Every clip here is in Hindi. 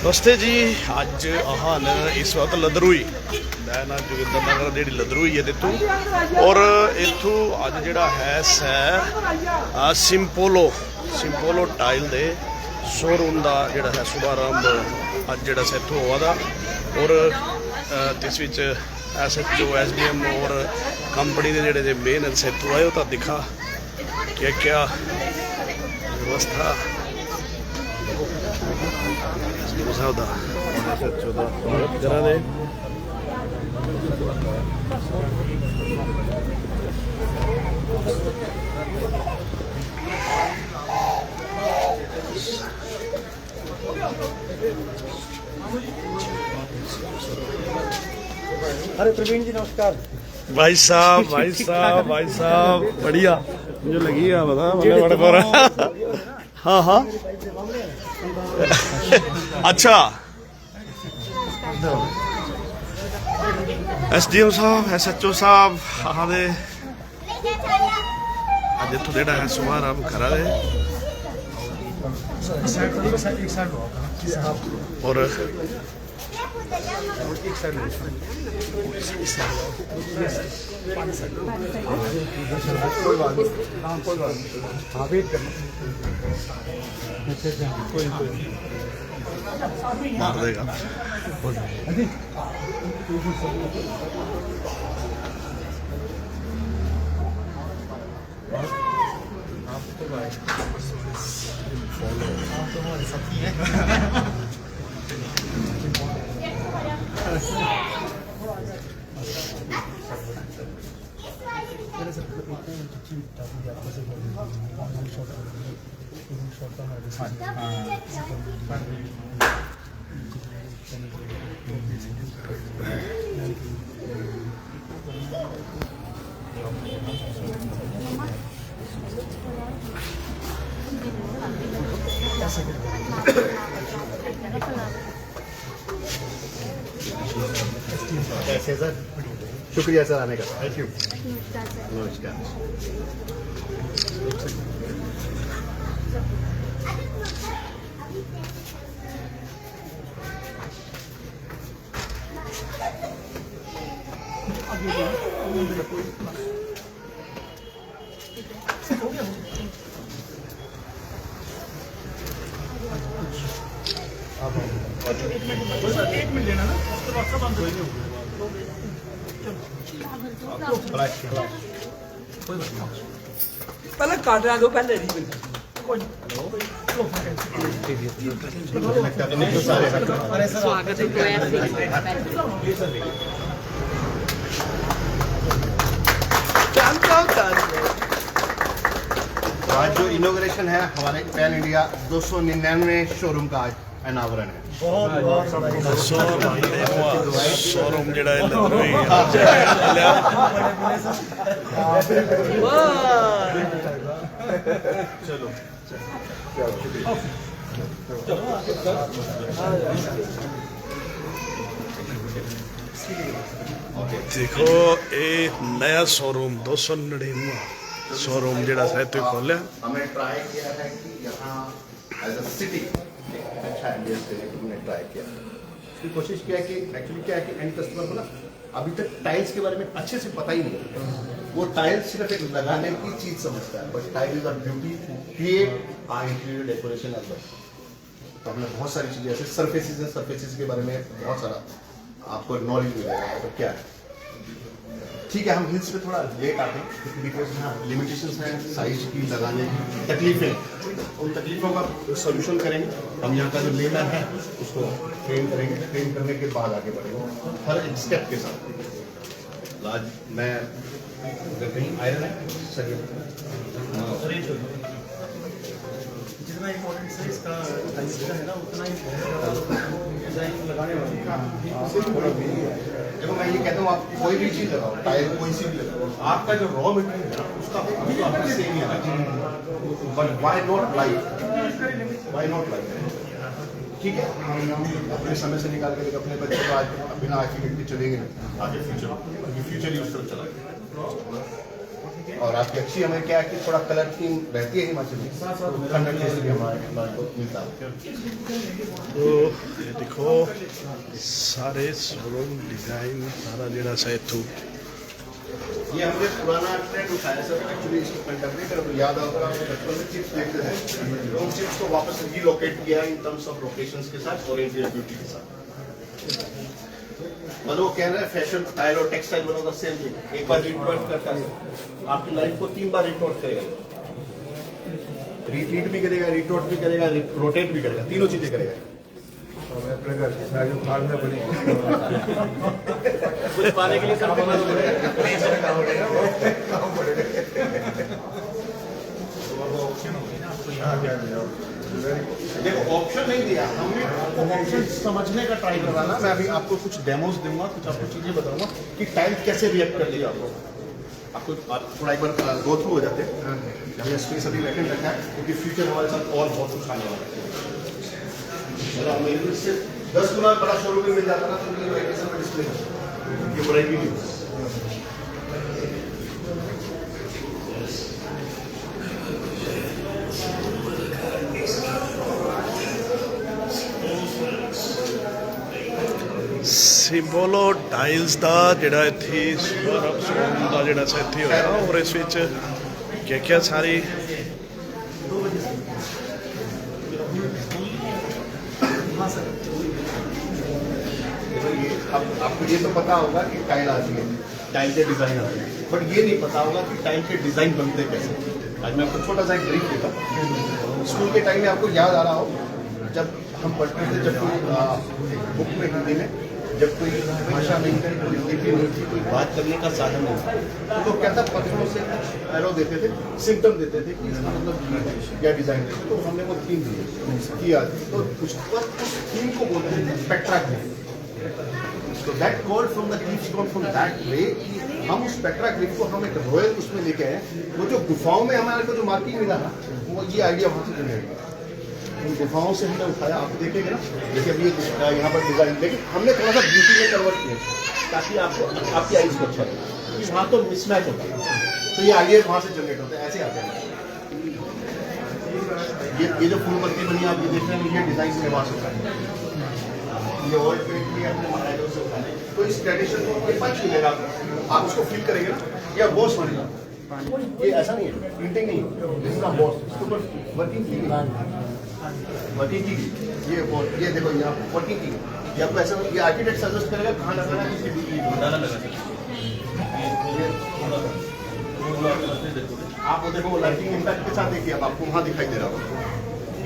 नमस्ते जी। अज आहान इस वक्त लदरूई मैं ना जोगिंदर नगर जी लदरूई है इतों और इतों अज जोड़ा है सैर सिंपोलो टाइल दे शोरूम का जोड़ा है शुभारंभ अज जोड़ा इतों हुआ था और इस SHO SDM और कंपनी के जोड़े मेन इतों आए तो दिखा क्या व्यवस्था साहब करा दे। अरे प्रवीण जी नमस्कार। भाई साहब बढ़िया मुझे लगी है बता हाँ हाँ अच्छा SDM साहब SHO साहब हाँ दे अज इतों जोड़ा है शुभारंभ करा दे और मार देगा कैसे सर? शुक्रिया सर आने का। Thank you. नमस्कार। एक मिनट लेना ना पहले काटना दो पहले नहीं स्वागत आज जो इनोग्रेशन है हमारे पैन इंडिया 299 शोरूम का आज अनावरण है। शोरूम जोड़ा चलो देखो ये नया शोरूम 299 शोरूम जोड़ा साहित्य खोलिया। हमने ट्राई किया है कि यहाँ एज अ सिटी अच्छा एम्बियंस देने की हमने ट्राई किया। इसकी कोशिश किया कि एक्चुअली क्या है कि एंड कस्टमर को ना अभी तक टाइल्स के बारे में अच्छे से पता ही नहीं। वो टाइल्स सिर्फ एक लगाने की चीज समझता है, but tile is a beauty create our interior decoration as well. तो हमने बहुत सारी चीजें ऐसे सरफेसेस के बारे में बहुत सारा आपको नॉलेज मिलेगा। तो क्या है ठीक है, हम हिल्स पे थोड़ा लेट आते हैं बिकॉज यहाँ लिमिटेशंस हैं साइज की, लगाने की तकलीफें, उन तकलीफों का सोल्यूशन करेंगे। हम यहाँ का जो लेबर है उसको ट्रेन करेंगे, ट्रेन करने के बाद आगे बढ़ेंगे हर एक स्टेप के साथ। आज मैं अगर कहीं आयरन है सर जितना इम्पोर्टेंट है इसका है ना उतना ही डिजाइन लगाने वाले। देखो मैं ये कहता हूँ आप कोई भी चीज लगाओ, टायर कोई सी भी लगाओ, आपका जो रॉ मटेरियल है ना उसका अभी तो आपका सेम ही आना चाहिए। बट व्हाई नॉट लाइफ ठीक है। हम अपने समय से निकाल के अपने बच्चे को आज बिना आर्किटेक्ट के चलेंगे आगे फ्यूचर ही उस तरफ चला। और आपकी अच्छी हमें क्या है कि थोड़ा कलर थीम रहती है हिमाचल में, तो ठंडक इसलिए हमारे को मिलता है। तो देखो सारे शोरूम डिजाइन सारा जड़ा सा इथों ये हमने पुराना ट्रेंड उठाया सर, एक्चुअली इसको कंटेम्परेरी कर याद होगा आपको बचपन में चिप्स देखते थे, तो उन चिप्स को वापस रीलोकेट किया इन टर्म्स ऑफ लोकेशंस के साथ और इंटीरियर ब्यूटी के साथ। मतलब वो कह रहे हैं फैशन टाइल और textile one of the same thing, एक बार रिटोट करता है आपकी लाइफ को 3 बार रिटोट करेगा, रिट्रीट भी करेगा, रिटोट भी करेगा, रोटेट भी करेगा, तीनों चीजें करेगा। कुछ पाने के लिए सब करना देखो ऑप्शन नहीं दिया हमने, ऑप्शन समझने का ट्राई करवाना। मैं अभी आपको कुछ डेमोज दूंगा, कुछ आपको चीजें बताऊंगा कि टाइल कैसे रिएक्ट कर लिया आपको थोड़ा एक बार गो थ्रू हो जाते हैं। हमने स्पेस अभी वैकेंट रखा है क्योंकि फ्यूचर हमारे साथ और बहुत कुछ आने वाला है। इससे 10 गुना बड़ा शोरूम में मिल जाता ना तो डिस्प्ले ये बड़ा भी नहीं। सिंबोलो टाइल्स का जोड़ा इतने शोरूम का जोड़ा सा इतने होया और इस क्या सारी अब आपको ये तो पता होगा कि टाइल आती है, टाइल के डिजाइन आते हैं, बट ये नहीं पता होगा कि टाइल के डिजाइन बनते कैसे। आज मैं आपको छोटा सा एक ब्रीफ देता हूँ। स्कूल के टाइम में आपको याद आ रहा हो जब हम पढ़ते थे, जब कोई बुक में हिंदी में जब कोई भाषा नहीं थी, कोई लिपि नहीं थी, कोई बात करने का साधन नहीं था, तो क्या था पत्थरों से एरो देते थे, सिम्टम देते थे कि इसका मतलब क्या डिजाइन देते। तो हमने वो थीम किया, तो उस थीम को बोलते थे spectra glyph. So that called from the cliffs gone from that way कि हम उस स्पेक्ट्रा ग्लिफ को हम एक रॉयल उसमें लेके आए। वो जो गुफाओं में हमारे को जो मार्किंग मिला था वो ये आइडिया वहाँ से जनरेट हुआ। उन गुफाओं से हमने उठाया, आप देखेंगे ना, देखिए अभी यहाँ पर डिजाइन, लेकिन हमने थोड़ा सा ब्यूटी में कन्वर्ट किया ताकि आपको आपकी आइज को अच्छा लगे, क्योंकि वहाँ तो मिसमैच होता है। तो ये आइडिया वहाँ से जनरेट होता है, ऐसे आते हैं। ये जो फूल पत्ती बनी आप ये देख रहे हैं, ये डिजाइन में वहाँ से उठाए, ये ओल्ड पेंट भी अपने महाराजों से उठाए। तो इस ट्रेडिशन को ये पंच मिलेगा आप उसको फील करेंगे ना, या बॉस बनेगा। ये ऐसा नहीं है, प्रिंटिंग नहीं है, इसका बॉस इसके ऊपर वर्किंग की ये देखो यहाँ वर्किंग की। ये आपको ऐसा ये आर्किटेक्ट सजेस्ट करेगा कहाँ लगाना है, किसकी बिजली डाला लगा आप वो देखो लाइटिंग इम्पैक्ट के साथ देखिए, अब आपको वहाँ दिखाई दे रहा होगा।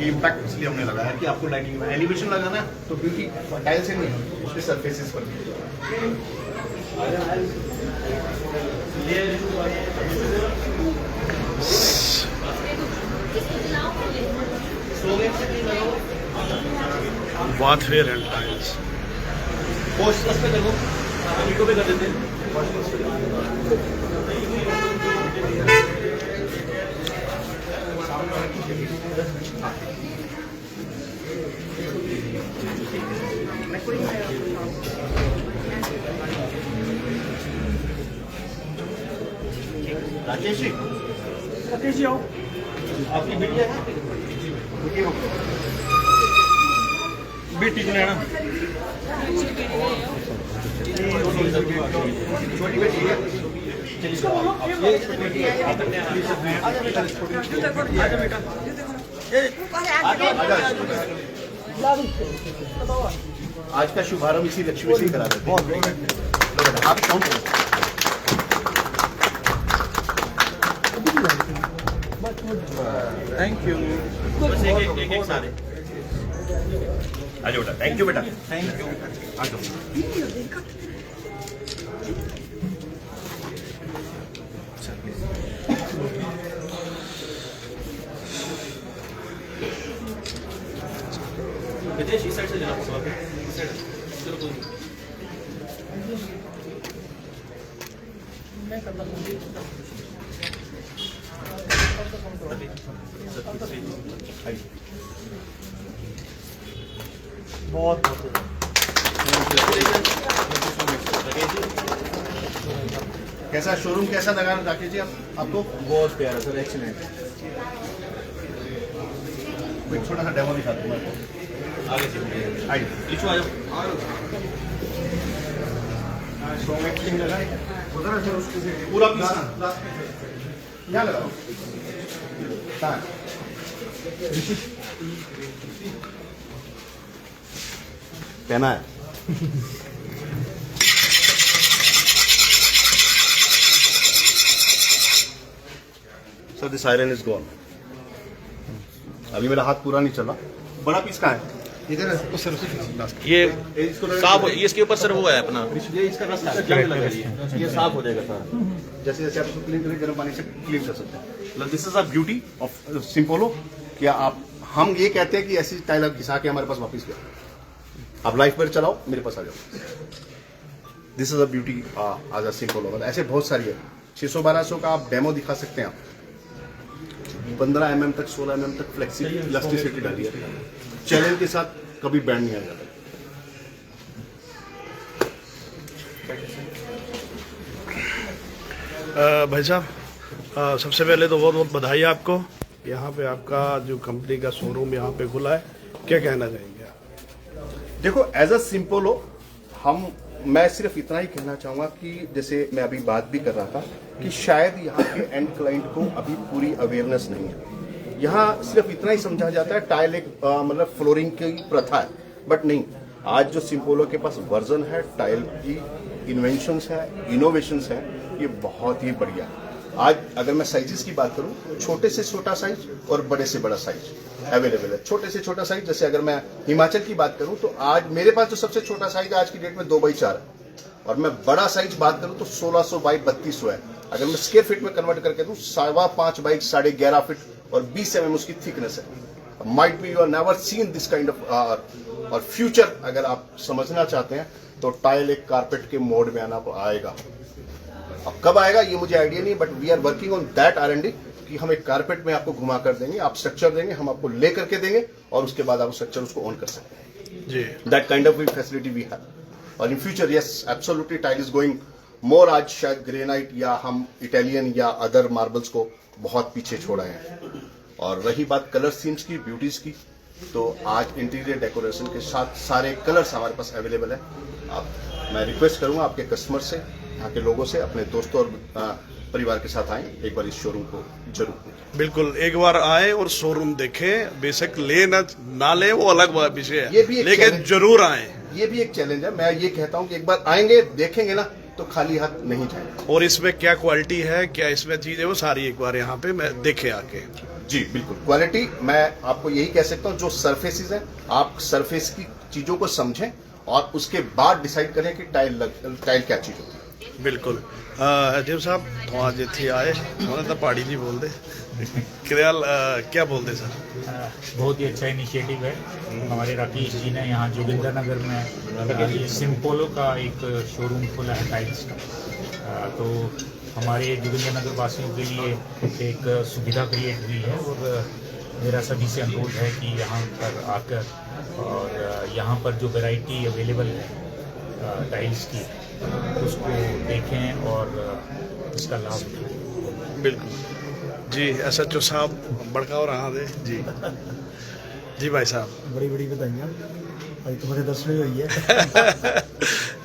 ये इम्पैक्ट इसलिए हमने लगाया कि आपको लाइटिंग में एलिवेशन लगाना है तो ब्यूटी टाइल से नहीं, उसके सरफेसेस पर। बाथवेयर एंड टाइल्स पोस्ट पे देखो, वीडियो पे कर देते हैं। राकेश जी आओ, आपकी बेटी है, बेटी को लेना, छोटी बेटी है, आज का शुभारंभ इसी लक्ष्मी से करा देते हैं। आप कौन थैंक यू। बस एक सारे आ जाओ बेटा, थैंक यू बेटा, थैंक यू। आ जाओ विदेश इस साइड से जाना पड़ेगा, इस साइड चलो कोई मैं करता हूं। बहुत कैसा शोरूम कैसा लगा राकेश जी आपको? बहुत प्यारा सर, एक्सीलेंट। कोई छोटा सा डेमो दिखा दूंगा। पूरा पीस यहाँ लगाओ। पहना है। Sir this iron is gone. अभी मेरा हाथ पूरा नहीं चला। बड़ा पीस कहाँ है? इधर है। सर ये इसको साफ ये इसके ऊपर सर वो है अपना ये इसका रास्ता ये साफ हो जाएगा सारा। जैसे जैसे आप इसको क्लीन करें गर्म पानी से क्लीन कर सकते हैं। This is a beauty of Simpolo. क्या आप हम ये कहते हैं कि ऐसी टाइल आप घिसा के हमारे पास वापस गया। आप लाइफ पर चलाओ, मेरे पास आ जाओ। दिस इज अ ब्यूटी आज अ सिंपोलो। मतलब ऐसे बहुत सारी है। 600-1200 का आप डेमो दिखा सकते हैं। आप 15 mm तक 16 mm तक फ्लेक्सिबल इलास्टिसिटी डाली है। चैलेंज के साथ कभी बैंड नहीं आ जाता। भाई साहब सबसे पहले तो बहुत बहुत बधाई आपको। यहाँ पे आपका जो कंपनी का शोरूम यहाँ पे खुला है, क्या कहना चाहेंगे आप? देखो एज अ सिंपोलो मैं सिर्फ इतना ही कहना चाहूंगा कि जैसे मैं अभी बात भी कर रहा था कि शायद यहाँ के एंड क्लाइंट को अभी पूरी अवेयरनेस नहीं है। यहाँ सिर्फ इतना ही समझा जाता है टाइल एक मतलब फ्लोरिंग की प्रथा है, बट नहीं। आज जो सिंपोलो के पास वर्जन है टाइल की, इन्वेंशंस है, इनोवेशंस है, ये बहुत ही बढ़िया है। आज अगर मैं साइजेस की बात करूं, छोटे से छोटा साइज और बड़े से बड़ा साइज अवेलेबल है। छोटे से छोटा साइज जैसे अगर मैं हिमाचल की बात करूं तो आज मेरे पास जो सबसे छोटा साइज आज की डेट में 2x4 है, और मैं बड़ा साइज बात करूं तो 1600 बाई 3200 है। अगर मैं स्क्वायर फीट में कन्वर्ट करके दूं 5.5 बाई 11.5 फीट और 20 mm उसकी थिकनेस है। Might be you are never seen this kind of. और फ्यूचर अगर आप समझना चाहते हैं तो टाइल एक कारपेट के मोड में आना आएगा। अब कब आएगा ये मुझे आइडिया नहीं, but we are working on that R&D कि हम एक कारपेट में आपको घुमा कर देंगे, आप स्ट्रक्चर देंगे, हम आपको ले करके देंगे और उसके बाद आप स्ट्रक्चर उसको ऑन कर सकते हैं जी। That kind of facility we have. और in future yes absolutely tile is going more. आज शायद ग्रेनाइट या हम इटालियन या अदर मार्बल्स को बहुत पीछे छोड़ा है। और रही बात कलर थीम्स की, ब्यूटीज की, तो आज इंटीरियर डेकोरेशन के साथ सारे कलर्स हमारे पास अवेलेबल है। मैं रिक्वेस्ट करूंगा आपके कस्टमर से, यहाँ के लोगों से, अपने दोस्तों और परिवार के साथ आए, एक बार इस शोरूम को जरूर देखें। बिल्कुल, एक बार आए और शोरूम देखें। बेशक ले ना ले वो अलग विषय ये भी है, एक लेकिन challenge- जरूर आए। ये भी एक चैलेंज है। मैं ये कहता हूँ कि एक बार आएंगे, देखेंगे ना, तो खाली हाथ नहीं जाएंगे। और इसमें क्या क्वालिटी है, क्या इसमें चीज है, वो सारी एक बार यहाँ पे मैं देखे आके। जी बिल्कुल, क्वालिटी मैं आपको यही कह सकता हूँ। जो सरफेसेस हैं, आप सरफेस की चीजों को समझें और उसके बाद डिसाइड करें कि टाइल क्या चीज होती है। बिल्कुल। अजय साहब तो आज इतने आए, उन्होंने तो पहाड़ी नहीं बोलते क्या बोलते सर? बहुत ही अच्छा इनिशिएटिव है। हमारे राकेश जी ने यहाँ जोगिंदर नगर में ये सिंपोलो का एक शोरूम खोला है टाइल्स का। तो हमारे जोगिंदर नगर वासियों के लिए एक सुविधा क्रिएट हुई है और मेरा सभी से अनुरोध है कि यहाँ पर आकर और यहाँ पर जो वैरायटी अवेलेबल है टाइल्स की उसको देखें और इसका लाभ उठाएं। बिल्कुल जी। SHO साहब बड़का रहा दे जी। जी भाई साहब बड़ी बड़ी बधाइयाँ। भाई तुम्हारे दर्शन हुई है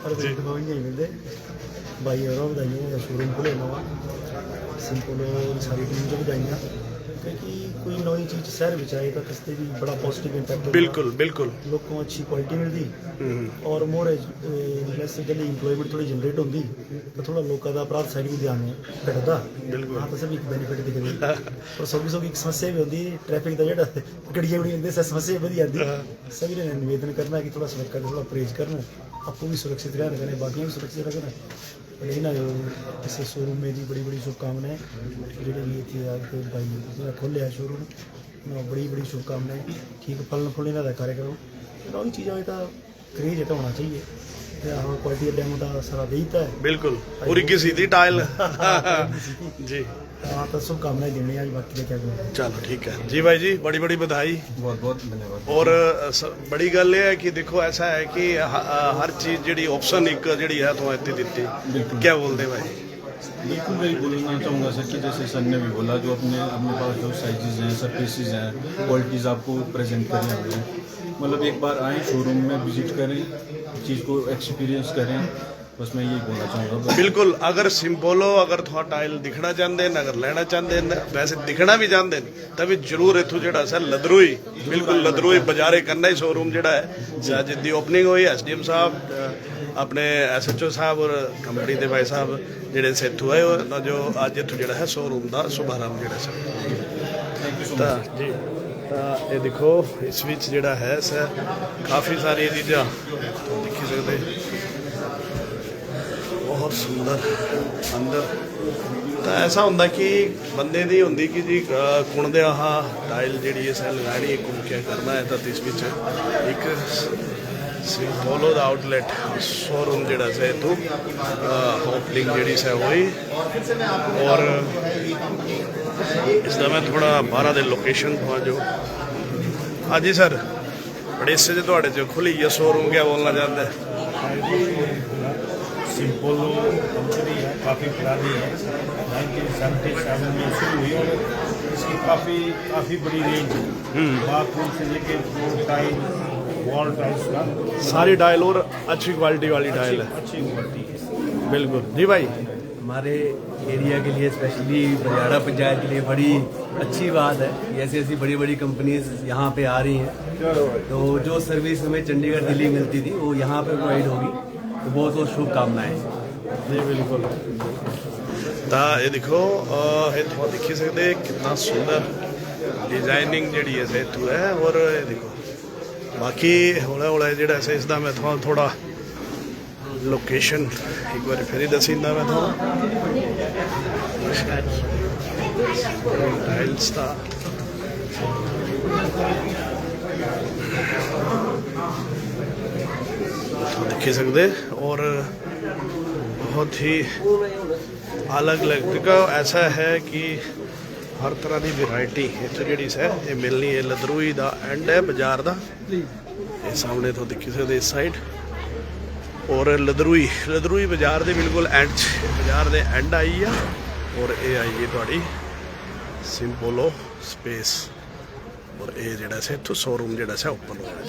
और मिलते भाई और बधाइयाँ। शोरूम खुले नवा सिंपोलो सारी टीम को बधाइयाँ, क्योंकि कोई नई चीज़ शहर में आए तो किससे भी बड़ा पॉजिटिव इम्पैक्ट। बिल्कुल बिल्कुल। लोगों को अच्छी क्वालिटी मिलती और मोर बेसिकली इंप्लॉयमेंट थोड़ी जनरेट होती तो थोड़ा लोगों का अपराध साइड भी ध्यान घटता। बिल्कुल। हाँ तो सभी बेनीफिट दिखते और सभी एक समस्या भी होती ट्रैफिक का जो गड्डियाँ गुड़ियाँ समस्या भी आती। सभी ने निवेदन करना कि थोड़ा सड़क का थोड़ा परहेज करना, आपको भी सुरक्षित रहना करना, बाकी भी सुरक्षित रखना। लेकिन ना इस शोरूम में भी बड़ी बड़ी शुभकामनाएं। जी भी थी भाई खोले शोरूम ना, बड़ी बड़ी शुभकामनाएं। ठीक फलन फुलन का कार्यक्रम नई चीज़ें तो क्रेज है होना चाहिए। क्वालिटी डेमो का सारा देता है। बिल्कुल पूरी किसी थी टाइल जी। हाँ तो शुभकामनाएं देने आज बाकी क्या करें। चलो ठीक है जी भाई जी, बड़ी बड़ी बधाई। बहुत बहुत धन्यवाद। और बड़ी गल है कि देखो ऐसा है कि हर चीज जी ऑप्शन एक जी है तो इतनी दी। क्या बोलते भाई? बिल्कुल वही बोलना चाहूँगा सर कि जैसे सर ने भी बोला, जो अपने पास जो साइजेज हैं, सरफेसेज हैं, क्वालिटीज़ आपको प्रेजेंट करी हमने, मतलब एक बार आए शोरूम में विजिट करें, चीज़ को एक्सपीरियंस करें, बस मैं यही बोलना चाहूँगा। बिल्कुल, अगर सिंपोलो अगर तुहां टाइल दिखना चाहते हैं, अगर लेना चाहते हैं, वैसे दिखना भी चाहते हैं, तभी जरूर इत्थों जिहड़ा सा लदरूई, बिल्कुल लदरूई बाजारे करना ही शोरूम जिहड़ा है जिसकी ओपनिंग हुई SDM साहब अपने SHO साहब और कंपनी के भाई साहब जिहड़े से इत्थों आए और जो अज इत्थों जिहड़ा है शोरूम का शुभारंभ जिहड़ा सा तां जी ये देखो इस विच जिहड़ा है काफ़ी सारी चीज़ां देखी सकते, बहुत सुंदर अंदर। तो ऐसा होंदा कि बंदे दी होंदी कि जी कुणदे आह टाइल जिहड़ी है लगानी घूम के करना है, तो इस विच एक सिंपोलो दा आउटलेट शोरूम जिहड़ा से इत्थों ओपनिंग जिहड़ी से हुई और इसका मैं थोड़ा बाहर दे लोकेशन थोड़ा जो हाँ जी सर बड़ेसे जो थोड़े जो खुली है शोरूम क्या बोलना चाहते हैं? सिंपोलो कंपनी है, काफ़ी पुरानी है, 1977 में शुरू हुई और इसकी काफ़ी बड़ी रेंज है, बाथरूम से लेके फ्लोर टाइल, वॉल टाइल्स का सारी टाइल और अच्छी क्वालिटी वाली टाइल है, अच्छी क्वालिटी है। बिल्कुल जी भाई। हमारे एरिया के लिए स्पेशली बलियाड़ा पंचायत के लिए बड़ी अच्छी बात है कि ऐसी ऐसी बड़ी बड़ी कंपनीज यहाँ पे आ रही हैं, तो जो सर्विस हमें चंडीगढ़ दिल्ली मिलती थी वो यहाँ पे प्रोवाइड होगी, तो बहुत बहुत शुभकामनाएं जी बिल्कुल। तो ये देखो ये तुम देखी सकते कितना सुंदर डिजाइनिंग जी है इतों है और ये देखो बाकी हौला हौला जोड़ा से इसका मैं थोड़ा लोकेशन एक बार फिर ही दसी दिंदा मैं टाइल्स का देखी सकते और बहुत ही अलग अलग तरीका ऐसा है कि हर तरह की वैरायटी इतने जी है ये मिलनी है। लदरूई का एंड है बाजार का, ये सामने तो देखी सकते इस साइड और लदरूई बाजार के बिल्कुल एंड बाजार के एंड आई है और ये आई है थोड़ी सिंपोलो स्पेस और ये जोड़ा से इतों शोरूम जोड़ा सा ओपन होने